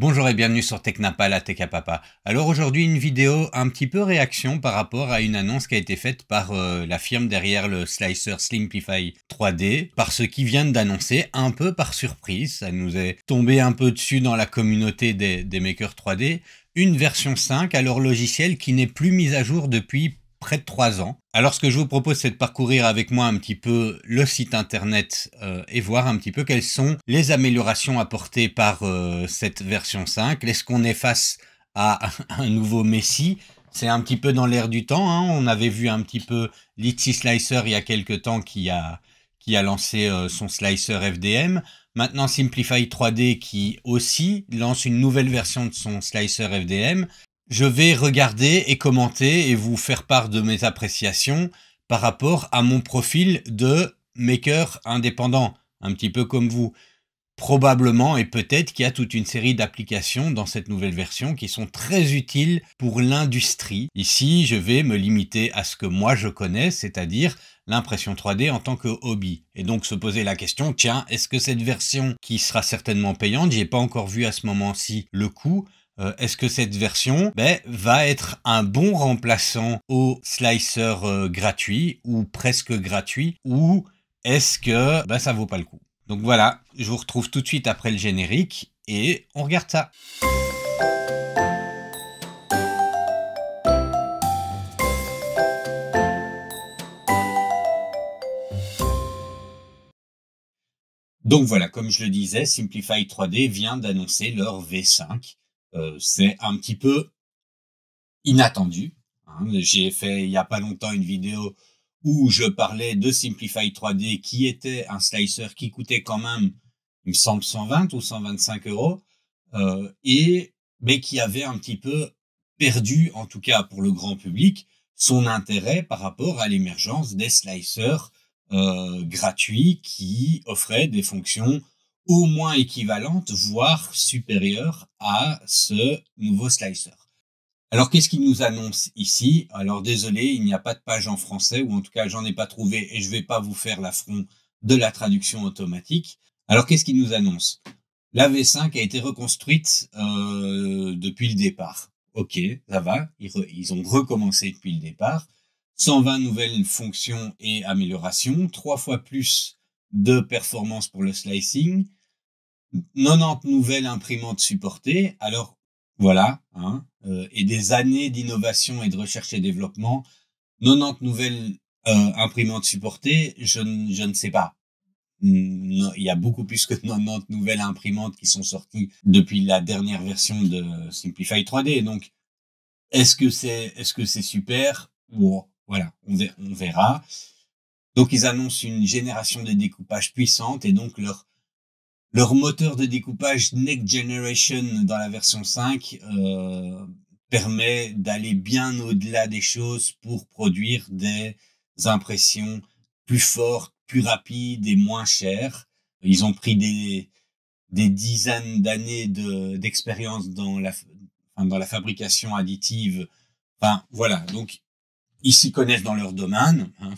Bonjour et bienvenue sur Technapa, la Tech à Papa. Alors aujourd'hui une vidéo un petit peu réaction par rapport à une annonce qui a été faite par la firme derrière le slicer Simplify 3D, par ceux qui viennent d'annoncer un peu par surprise, ça nous est tombé un peu dessus dans la communauté des makers 3D, une version 5 à leur logiciel qui n'est plus mise à jour depuis près de 3 ans. Alors ce que je vous propose, c'est de parcourir avec moi un petit peu le site internet et voir un petit peu quelles sont les améliorations apportées par cette version 5. Est-ce qu'on est face à un nouveau Messi? C'est un petit peu dans l'air du temps, hein. On avait vu un petit peu Litchi Slicer il y a quelques temps qui a lancé son slicer FDM. Maintenant Simplify 3D qui aussi lance une nouvelle version de son slicer FDM. Je vais regarder et commenter et vous faire part de mes appréciations par rapport à mon profil de maker indépendant, un petit peu comme vous. Probablement et peut-être qu'il y a toute une série d'applications dans cette nouvelle version qui sont très utiles pour l'industrie. Ici, je vais me limiter à ce que moi je connais, c'est-à-dire l'impression 3D en tant que hobby. Et donc se poser la question, tiens, est-ce que cette version qui sera certainement payante, j'ai pas encore vu à ce moment-ci le coût, est-ce que cette version va être un bon remplaçant au slicer gratuit ou presque gratuit, ou est-ce que ça vaut pas le coup? Donc voilà, je vous retrouve tout de suite après le générique et on regarde ça. Donc voilà, comme je le disais, Simplify 3D vient d'annoncer leur V5. C'est un petit peu inattendu, hein. J'ai fait il y a pas longtemps une vidéo où je parlais de Simplify 3D qui était un slicer qui coûtait quand même, il me semble, 120 ou 125 euros, mais qui avait un petit peu perdu, en tout cas pour le grand public, son intérêt par rapport à l'émergence des slicers gratuits qui offraient des fonctions au moins équivalentes, voire supérieures à ce nouveau slicer. Alors, qu'est-ce qu'il nous annonce ici? Alors, désolé, il n'y a pas de page en français, ou en tout cas, j'en ai pas trouvé, et je vais pas vous faire l'affront de la traduction automatique. Alors, qu'est-ce qu'il nous annonce? La V5 a été reconstruite depuis le départ. Ok, ça va, ils ont recommencé depuis le départ. 120 nouvelles fonctions et améliorations, 3 fois plus de performance pour le slicing, 90 nouvelles imprimantes supportées. Alors, voilà, hein, et des années d'innovation et de recherche et développement. 90 nouvelles imprimantes supportées, je ne sais pas. Non, il y a beaucoup plus que 90 nouvelles imprimantes qui sont sorties depuis la dernière version de Simplify 3D. Donc, est-ce que c'est super? Bon, voilà, on verra. Donc, ils annoncent une génération de découpage puissante et donc leur moteur de découpage Next Generation dans la version 5 permet d'aller bien au-delà des choses pour produire des impressions plus fortes, plus rapides et moins chères. Ils ont pris des dizaines d'années d'expérience dans la fabrication additive. Enfin, voilà. Donc, ils s'y connaissent dans leur domaine, hein,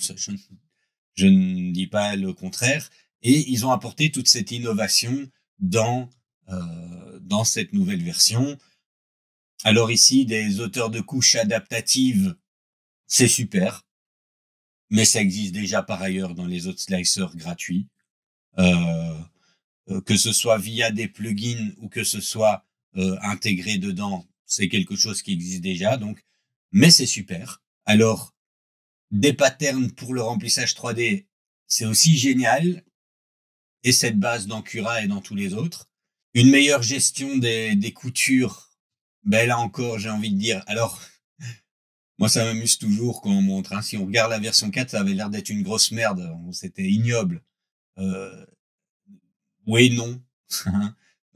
je ne dis pas le contraire. Et ils ont apporté toute cette innovation dans cette nouvelle version. Alors ici, des auteurs de couches adaptatives, c'est super, mais ça existe déjà par ailleurs dans les autres slicers gratuits. Que ce soit via des plugins ou que ce soit intégré dedans, c'est quelque chose qui existe déjà. Donc, mais c'est super. Alors, des patterns pour le remplissage 3D, c'est aussi génial. Et cette base dans Cura et dans tous les autres. Une meilleure gestion des coutures, là encore, j'ai envie de dire, alors, moi ça m'amuse toujours quand on montre, hein. Si on regarde la version 4, ça avait l'air d'être une grosse merde, c'était ignoble. Oui, non.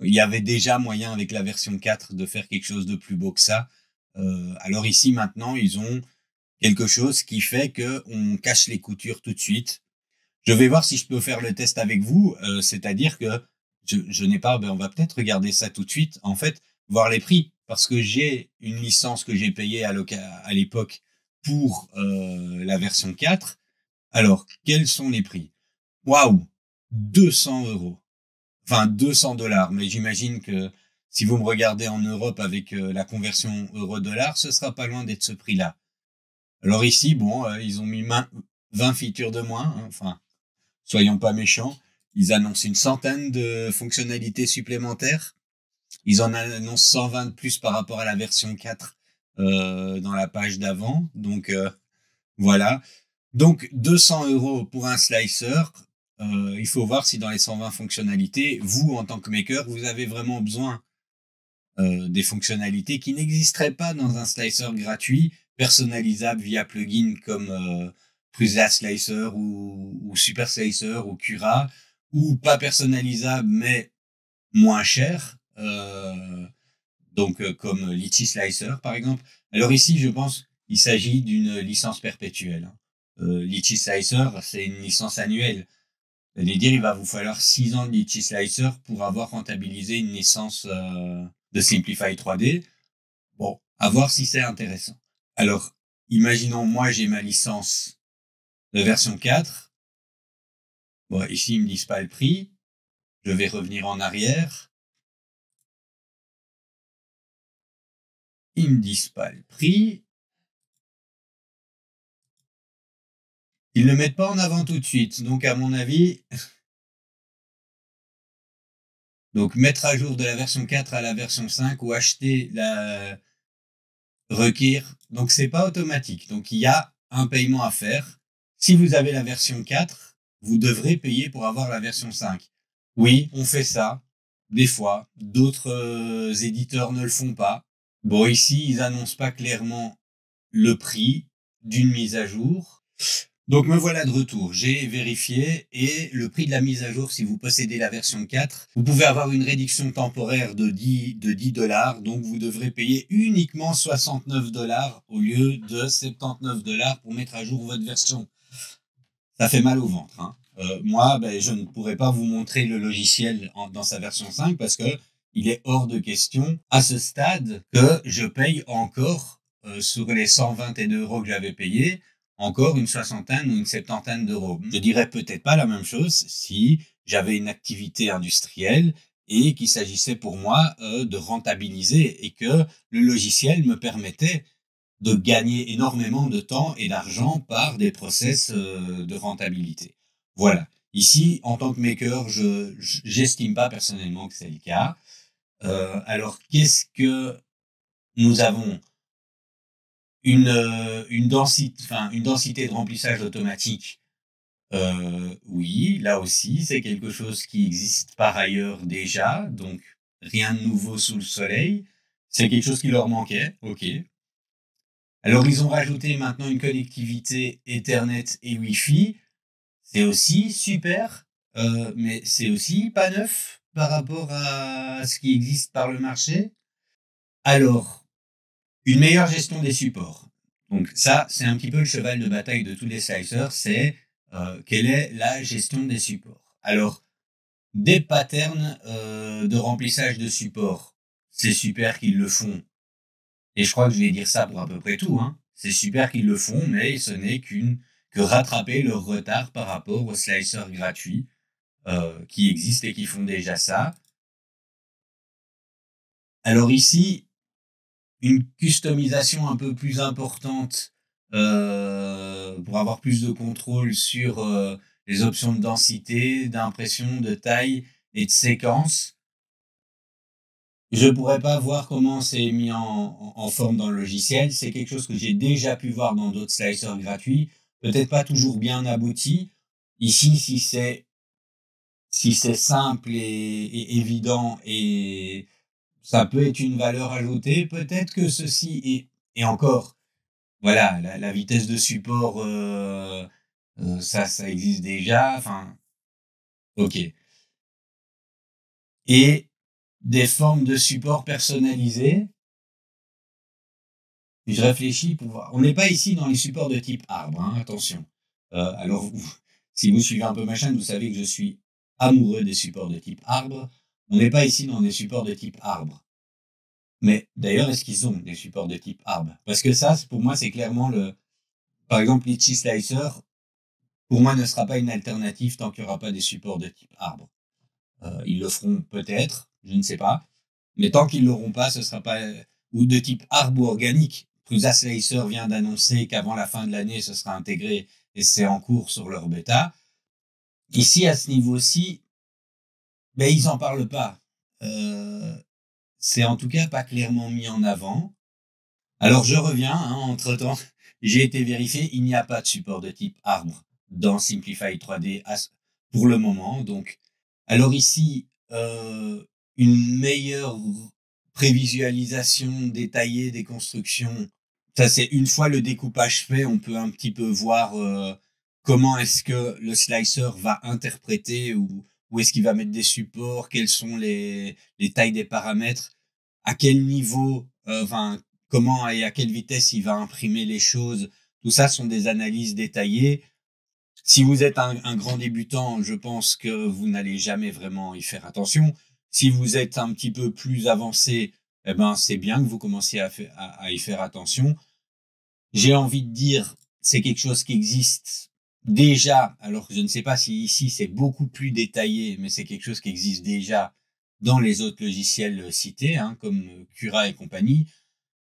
Il y avait déjà moyen avec la version 4 de faire quelque chose de plus beau que ça. Alors ici, maintenant, ils ont quelque chose qui fait que on cache les coutures tout de suite. Je vais voir si je peux faire le test avec vous, c'est-à-dire que je n'ai pas, on va peut-être regarder ça tout de suite, en fait, voir les prix, parce que j'ai une licence que j'ai payée à l'époque pour la version 4. Alors, quels sont les prix? Waouh, 200 euros. Enfin, 200 $, mais j'imagine que Si vous me regardez en Europe avec la conversion euro-dollar, ce sera pas loin d'être ce prix-là. Alors ici, bon, ils ont mis 20 features de moins, hein, enfin, soyons pas méchants. Ils annoncent une centaine de fonctionnalités supplémentaires. Ils en annoncent 120 de plus par rapport à la version 4 dans la page d'avant. Donc voilà. Donc 200 € pour un slicer. Il faut voir si dans les 120 fonctionnalités, vous, en tant que maker, vous avez vraiment besoin des fonctionnalités qui n'existeraient pas dans un slicer gratuit, personnalisable via plugin comme Prusa Slicer ou Super Slicer ou Cura, ou pas personnalisable mais moins cher, donc comme Litchi Slicer par exemple. Alors ici, je pense qu'il s'agit d'une licence perpétuelle. Litchi Slicer, c'est une licence annuelle. C'est-à-dire, il va vous falloir 6 ans de Litchi Slicer pour avoir rentabilisé une licence de Simplify 3D. Bon, à voir si c'est intéressant. Alors, imaginons, moi, j'ai ma licence de version 4. Bon, ici, ils me disent pas le prix. Je vais revenir en arrière. Ils me disent pas le prix. Ils ne le mettent pas en avant tout de suite. Donc, à mon avis, donc mettre à jour de la version 4 à la version 5 ou acheter la require. Donc, c'est pas automatique. Donc, il y a un paiement à faire. Si vous avez la version 4, vous devrez payer pour avoir la version 5. Oui, on fait ça. Des fois, d'autres éditeurs ne le font pas. Bon, ici, ils annoncent pas clairement le prix d'une mise à jour. Donc me voilà de retour, j'ai vérifié et le prix de la mise à jour, si vous possédez la version 4, vous pouvez avoir une réduction temporaire de 10 $, donc vous devrez payer uniquement 69 $ au lieu de 79 $ pour mettre à jour votre version. Ça fait mal au ventre. Hein. Moi, je ne pourrais pas vous montrer le logiciel dans sa version 5 parce que il est hors de question à ce stade que je paye encore sur les 122 € que j'avais payé, encore une soixantaine ou une septantaine d'euros. Je dirais peut-être pas la même chose si j'avais une activité industrielle et qu'il s'agissait pour moi de rentabiliser et que le logiciel me permettait de gagner énormément de temps et d'argent par des process de rentabilité. Voilà. Ici, en tant que maker, j'estime pas personnellement que c'est le cas. Alors, qu'est-ce que nous avons? Une densité de remplissage automatique. Oui, là aussi, c'est quelque chose qui existe par ailleurs déjà, donc rien de nouveau sous le soleil. C'est quelque chose qui leur manquait, ok. Alors, ils ont rajouté maintenant une connectivité Ethernet et Wi-Fi. C'est aussi super, mais c'est aussi pas neuf par rapport à ce qui existe par le marché. Alors, une meilleure gestion des supports. Donc ça, c'est un petit peu le cheval de bataille de tous les slicers, c'est quelle est la gestion des supports. Alors, des patterns de remplissage de supports, c'est super qu'ils le font. Et je crois que je vais dire ça pour à peu près tout. Hein. C'est super qu'ils le font, mais ce n'est que rattraper leur retard par rapport aux slicers gratuits qui existent et qui font déjà ça. Alors ici, une customisation un peu plus importante pour avoir plus de contrôle sur les options de densité, d'impression, de taille et de séquence. Je pourrais pas voir comment c'est mis en forme dans le logiciel. C'est quelque chose que j'ai déjà pu voir dans d'autres slicers gratuits. Peut-être pas toujours bien abouti. Ici, si c'est simple et évident et ça peut être une valeur ajoutée, peut-être que ceci est encore, voilà, la vitesse de support, ça existe déjà. Enfin, ok. Et des formes de support personnalisées. Je réfléchis pour voir. On n'est pas ici dans les supports de type arbre, hein, attention. Alors, si vous suivez un peu ma chaîne, vous savez que je suis amoureux des supports de type arbre. On n'est pas ici dans des supports de type arbre. Mais d'ailleurs, est-ce qu'ils ont des supports de type arbre? Parce que ça, pour moi, c'est clairement par exemple, Litchi Slicer, pour moi, ne sera pas une alternative tant qu'il n'y aura pas des supports de type arbre. Ils le feront peut-être, je ne sais pas. Mais tant qu'ils l'auront pas, ce sera pas, ou de type arbre ou organique. Prusa Slicer vient d'annoncer qu'avant la fin de l'année, ce sera intégré et c'est en cours sur leur bêta. Ici, à ce niveau-ci, ben, ils en parlent pas. C'est en tout cas pas clairement mis en avant. Alors, je reviens, hein, entre-temps, j'ai été vérifié, il n'y a pas de support de type arbre dans Simplify 3D pour le moment. Donc, alors ici, une meilleure prévisualisation détaillée des constructions. Ça, c'est une fois le découpage fait, on peut un petit peu voir comment est-ce que le slicer va interpréter ou où est-ce qu'il va mettre des supports, quelles sont les tailles des paramètres, à quel niveau, enfin, comment et à quelle vitesse il va imprimer les choses. Tout ça sont des analyses détaillées. Si vous êtes un grand débutant, je pense que vous n'allez jamais vraiment y faire attention. Si vous êtes un petit peu plus avancé, eh ben, c'est bien que vous commenciez à y faire attention. J'ai envie de dire, c'est quelque chose qui existe déjà. Alors, je ne sais pas si ici c'est beaucoup plus détaillé, mais c'est quelque chose qui existe déjà dans les autres logiciels cités, hein, comme Cura et compagnie.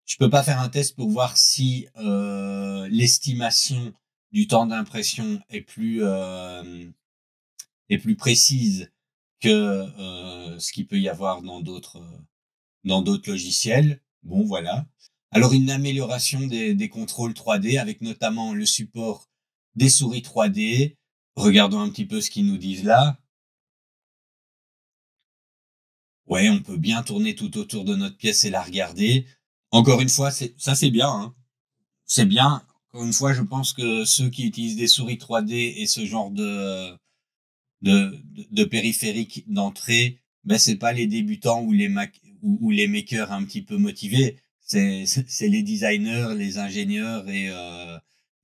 Je peux pas faire un test pour voir si l'estimation du temps d'impression est plus précise que ce qu'il peut y avoir dans d'autres logiciels. Bon, voilà. Alors, une amélioration des contrôles 3D avec notamment le support des souris 3D. Regardons un petit peu ce qu'ils nous disent là. Ouais, on peut bien tourner tout autour de notre pièce et la regarder. Encore une fois, ça c'est bien, hein. C'est bien. Encore une fois, je pense que ceux qui utilisent des souris 3D et ce genre de périphériques d'entrée, ben c'est pas les débutants ou ou les makers un petit peu motivés. C'est les designers, les ingénieurs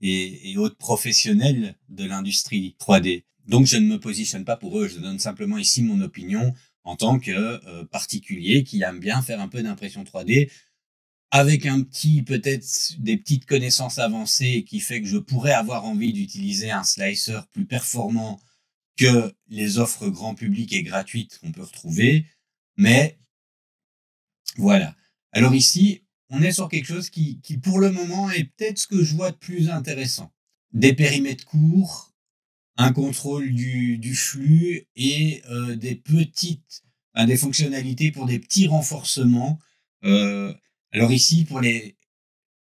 et autres professionnels de l'industrie 3D. Donc je ne me positionne pas pour eux. Je donne simplement ici mon opinion en tant que particulier qui aime bien faire un peu d'impression 3D avec peut-être des petites connaissances avancées qui fait que je pourrais avoir envie d'utiliser un slicer plus performant que les offres grand public et gratuites qu'on peut retrouver. Mais voilà. Alors ici, on est sur quelque chose qui pour le moment est peut-être ce que je vois de plus intéressant. Des périmètres courts, un contrôle du flux et des fonctionnalités pour des petits renforcements. Alors ici,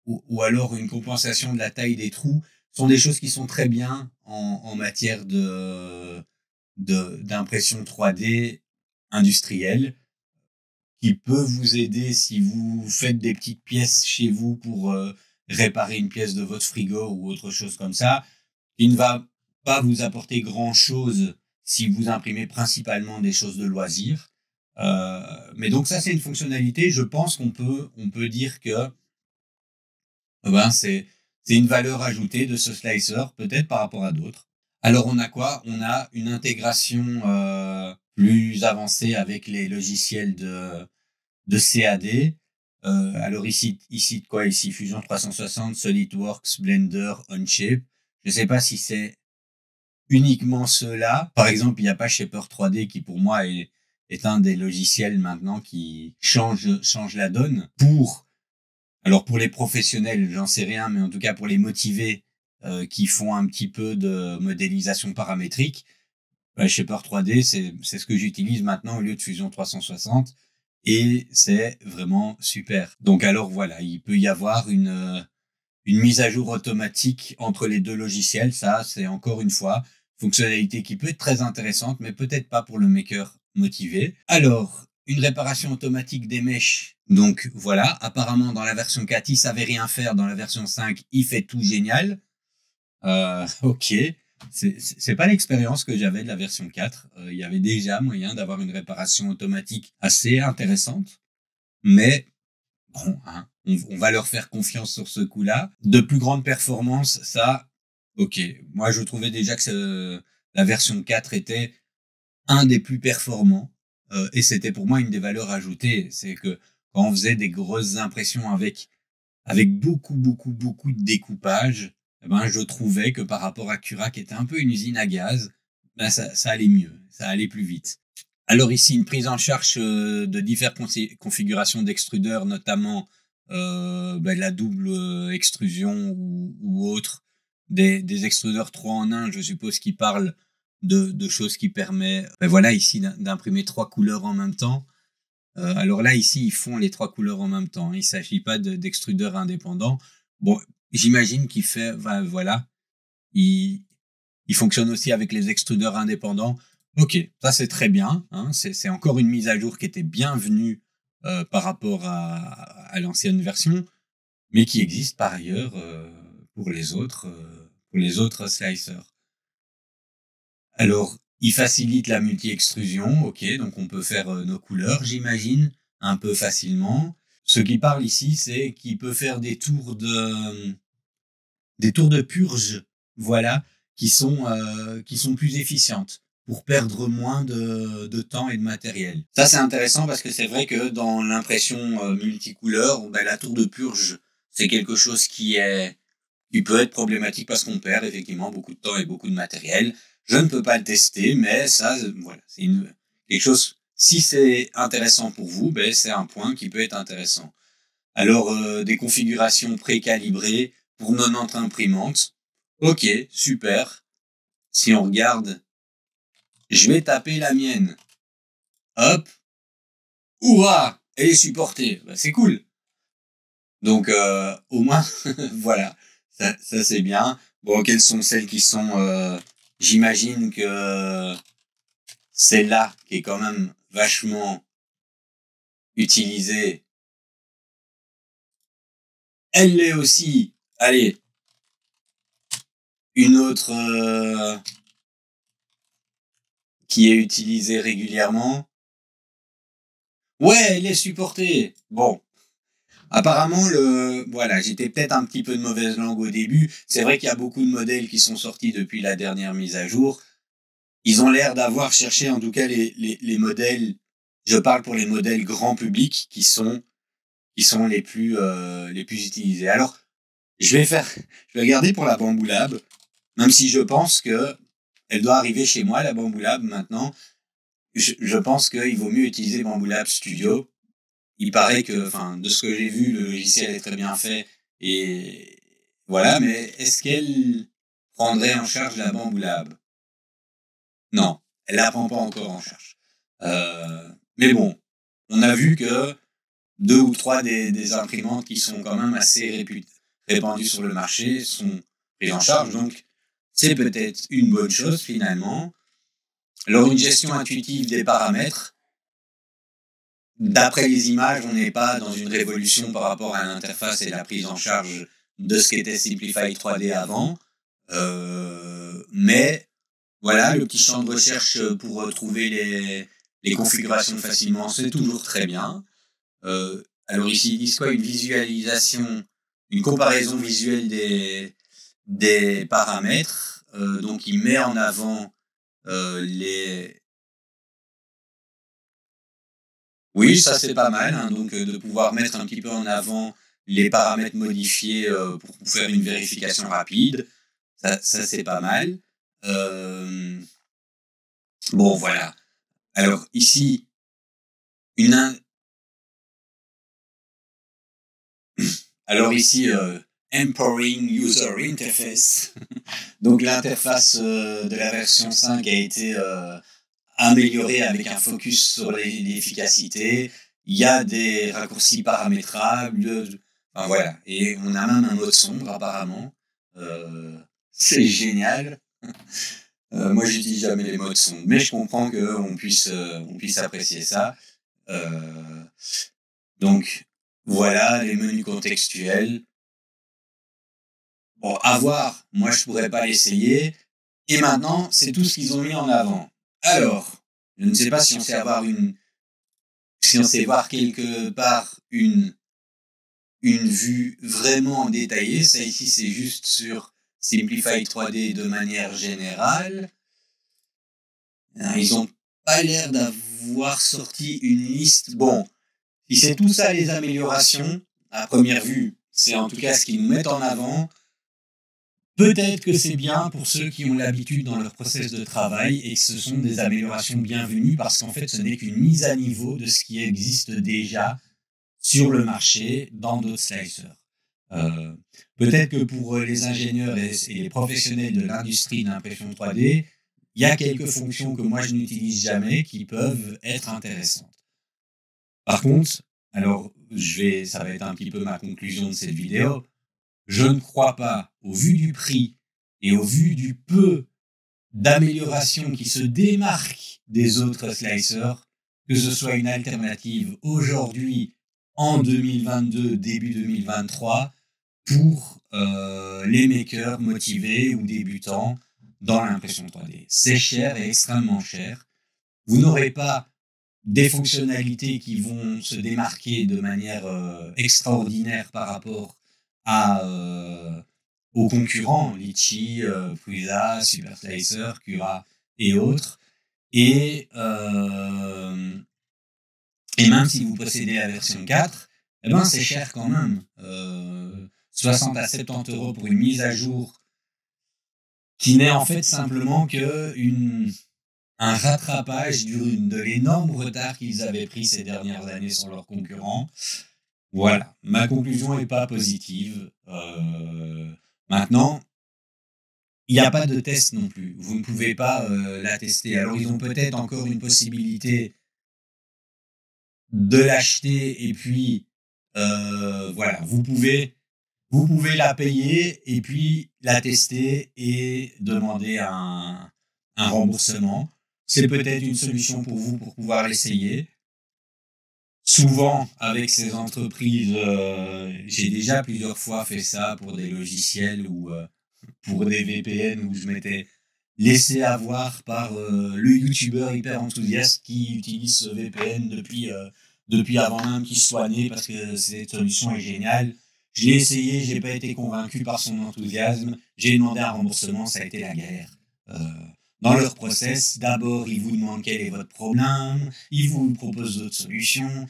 ou alors une compensation de la taille des trous, sont des choses qui sont très bien en matière d'impression 3D industrielle, qui peut vous aider si vous faites des petites pièces chez vous pour réparer une pièce de votre frigo ou autre chose comme ça. Il ne va pas vous apporter grand-chose si vous imprimez principalement des choses de loisirs. Mais donc ça, c'est une fonctionnalité. Je pense on peut dire que c'est une valeur ajoutée de ce slicer, peut-être par rapport à d'autres. Alors on a quoi? On a une intégration plus avancée avec les logiciels de CAD. Alors ici de quoi? Ici Fusion 360, SolidWorks, Blender, Onshape. Je ne sais pas si c'est uniquement ceux-là. Par exemple, il n'y a pas Shaper 3D qui pour moi est un des logiciels maintenant qui change la donne alors pour les professionnels, j'en sais rien, mais en tout cas pour les motivés qui font un petit peu de modélisation paramétrique, Shaper 3D, c'est ce que j'utilise maintenant au lieu de Fusion 360 et c'est vraiment super. Donc alors voilà, il peut y avoir une mise à jour automatique entre les deux logiciels. Ça, c'est encore une fois fonctionnalité qui peut être très intéressante, mais peut-être pas pour le maker motivé. Alors, une réparation automatique des mèches. Donc voilà, apparemment dans la version 4, il savait rien faire. Dans la version 5, il fait tout génial. Ok. C'est pas l'expérience que j'avais de la version 4. Il y avait déjà moyen d'avoir une réparation automatique assez intéressante. Mais bon, hein, on va leur faire confiance sur ce coup-là. De plus grande performance, ça, ok. Moi, je trouvais déjà que la version 4 était un des plus performants. Et c'était pour moi une des valeurs ajoutées. C'est que quand on faisait des grosses impressions avec beaucoup, beaucoup, beaucoup de découpage, eh ben, je trouvais que par rapport à Cura, qui était un peu une usine à gaz, ben, ça allait mieux. Ça allait plus vite. Alors ici, une prise en charge de diverses configurations d'extrudeurs, notamment la double extrusion ou autre, des extrudeurs 3 en 1, je suppose, qui parlent de choses qui permettent, voilà, ici, d'imprimer 3 couleurs en même temps. Alors là, ici, ils font les 3 couleurs en même temps. Il ne s'agit pas d'extrudeurs indépendants. Bon, j'imagine qu'il fait, voilà, il fonctionne aussi avec les extrudeurs indépendants. Ok, ça c'est très bien. Hein, c'est encore une mise à jour qui était bienvenue par rapport à l'ancienne version, mais qui existe par ailleurs pour les autres slicers. Alors, il facilite la multi-extrusion, ok, donc on peut faire nos couleurs, j'imagine, un peu facilement. Ce qui parle ici, c'est qu'il peut faire des tours de purge, voilà, qui sont plus efficientes pour perdre moins de temps et de matériel. Ça, c'est intéressant parce que c'est vrai que dans l'impression multicouleur, la tour de purge, c'est quelque chose qui peut être problématique parce qu'on perd effectivement beaucoup de temps et beaucoup de matériel. Je ne peux pas le tester, mais ça, voilà, c'est quelque chose. Si c'est intéressant pour vous, c'est un point qui peut être intéressant. Alors, des configurations précalibrées pour 90 imprimantes. Ok, super. Si on regarde, je vais taper la mienne. Hop. Hurrah! Elle est supportée. C'est cool. Donc, au moins, voilà. Ça c'est bien. Bon, quelles sont celles qui sont... j'imagine que celle-là, qui est quand même vachement utilisée, elle l'est aussi. Allez. Une autre qui est utilisée régulièrement. Ouais, elle est supportée. Bon. Apparemment, voilà, j'étais peut-être un petit peu de mauvaise langue au début. C'est vrai qu'il y a beaucoup de modèles qui sont sortis depuis la dernière mise à jour. Ils ont l'air d'avoir cherché, en tout cas, les modèles. Je parle pour les modèles grand public qui sont les plus utilisés. Alors, je vais regarder pour la Bambu Lab, même si je pense que elle doit arriver chez moi, la Bambu Lab, maintenant. Je pense qu'il vaut mieux utiliser Bambu Lab Studio. Il paraît que, de ce que j'ai vu, le logiciel est très bien fait et voilà, mais est-ce qu'elle prendrait en charge la Bambu Lab? Non, elle la prend pas encore en charge. Mais bon, on a vu que 2 ou 3 des imprimantes qui sont quand même assez répandues sur le marché sont prises en charge, donc c'est peut-être une bonne chose finalement. Alors une gestion intuitive des paramètres, d'après les images, on n'est pas dans une révolution par rapport à l'interface et la prise en charge de ce qu'était Simplify 3D avant, mais voilà, le petit champ de recherche pour trouver les configurations facilement, c'est toujours très bien. Alors ici, ils disent quoi? Une visualisation, une comparaison visuelle des paramètres. Donc, il met en avant les... Oui, ça c'est pas mal, hein, donc de pouvoir mettre un petit peu en avant les paramètres modifiés pour faire une vérification rapide. Ça c'est pas mal. Bon, voilà. Alors ici, alors ici, Empowering User Interface. Donc l'interface de la version 5 a été améliorée avec un focus sur l'efficacité. Il y a des raccourcis paramétrables. Enfin, voilà. Et on a même un mode sombre apparemment. C'est génial. Moi, j'utilise jamais les modes sombres, mais je comprends qu'on puisse apprécier ça. Donc, voilà les menus contextuels. Bon, à voir, moi je pourrais pas l'essayer. Et maintenant, c'est tout ce qu'ils ont mis en avant. Alors, je ne sais pas si on sait voir quelque part une vue vraiment détaillée. Ça ici, c'est juste sur Simplify 3D de manière générale. Ils ont pas l'air d'avoir sorti une liste. Bon, si c'est tout ça les améliorations, à première vue, c'est en tout cas ce qu'ils nous mettent en avant. Peut-être que c'est bien pour ceux qui ont l'habitude dans leur process de travail et que ce sont des améliorations bienvenues parce qu'en fait, ce n'est qu'une mise à niveau de ce qui existe déjà sur le marché dans d'autres slicers. Peut-être que pour les ingénieurs et les professionnels de l'industrie de l'impression 3D, il y a quelques fonctions que moi je n'utilise jamais qui peuvent être intéressantes. Par contre, alors ça va être un petit peu ma conclusion de cette vidéo, je ne crois pas, au vu du prix et au vu du peu d'améliorations qui se démarquent des autres slicers, que ce soit une alternative aujourd'hui, en 2022, début 2023, pour les makers motivés ou débutants dans l'impression 3D. C'est cher et extrêmement cher. Vous n'aurez pas des fonctionnalités qui vont se démarquer de manière extraordinaire par rapport aux concurrents, Litchi, Prusa, Super Slicer, Cura et autres. Et même si vous possédez la version 4, eh ben c'est cher quand même. 60 à 70 € pour une mise à jour qui n'est en fait simplement que un rattrapage de l'énorme retard qu'ils avaient pris ces dernières années sur leurs concurrents. Voilà, ma conclusion n'est pas positive. Maintenant, il n'y a pas de test non plus. Vous ne pouvez pas la tester. Alors, ils ont peut-être encore une possibilité de l'acheter et puis, voilà, vous pouvez la payer et puis la tester et demander un remboursement. C'est peut-être une solution pour vous pour pouvoir l'essayer. Souvent, avec ces entreprises, j'ai déjà plusieurs fois fait ça pour des logiciels ou pour des VPN où je m'étais laissé avoir par le youtubeur hyper enthousiaste qui utilise ce VPN depuis avant même qu'il soit né parce que cette solution est géniale. Je l'ai essayé, j'ai pas été convaincu par son enthousiasme. J'ai demandé un remboursement, ça a été la galère. Dans leur process, d'abord, ils vous demandent quel est votre problème, ils vous proposent d'autres solutions,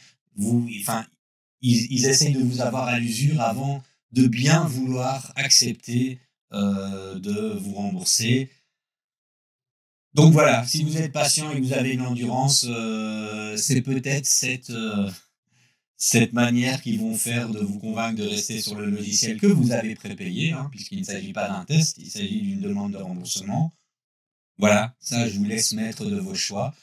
ils essayent de vous avoir à l'usure avant de bien vouloir accepter de vous rembourser. Donc voilà, si vous êtes patient et que vous avez une endurance, c'est peut-être cette manière qu'ils vont faire de vous convaincre de rester sur le logiciel que vous avez prépayé, puisqu'il ne s'agit pas d'un test, il s'agit d'une demande de remboursement. Voilà, ça je vous laisse maître de vos choix.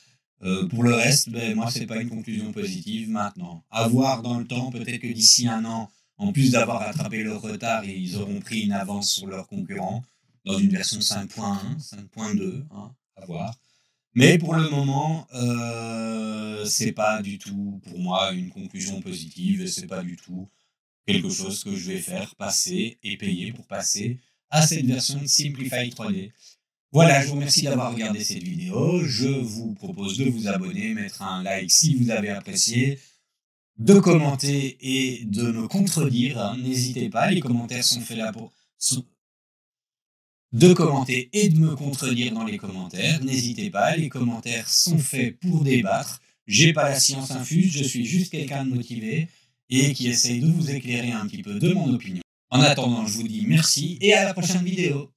Pour le reste, moi c'est pas une conclusion positive maintenant. À voir dans le temps, peut-être que d'ici un an, en plus d'avoir rattrapé leur retard, ils auront pris une avance sur leurs concurrents dans une version 5.1, 5.2, à voir. Mais pour le moment, c'est pas du tout pour moi une conclusion positive et c'est pas du tout quelque chose que je vais faire passer et payer pour passer à cette version de Simplify 3D. Voilà, je vous remercie d'avoir regardé cette vidéo. Je vous propose de vous abonner, mettre un like si vous avez apprécié, de commenter et de me contredire. N'hésitez pas, les commentaires sont faits là pour... de commenter et de me contredire dans les commentaires. N'hésitez pas, les commentaires sont faits pour débattre. J'ai pas la science infuse, je suis juste quelqu'un de motivé et qui essaye de vous éclairer un petit peu de mon opinion. En attendant, je vous dis merci et à la prochaine vidéo.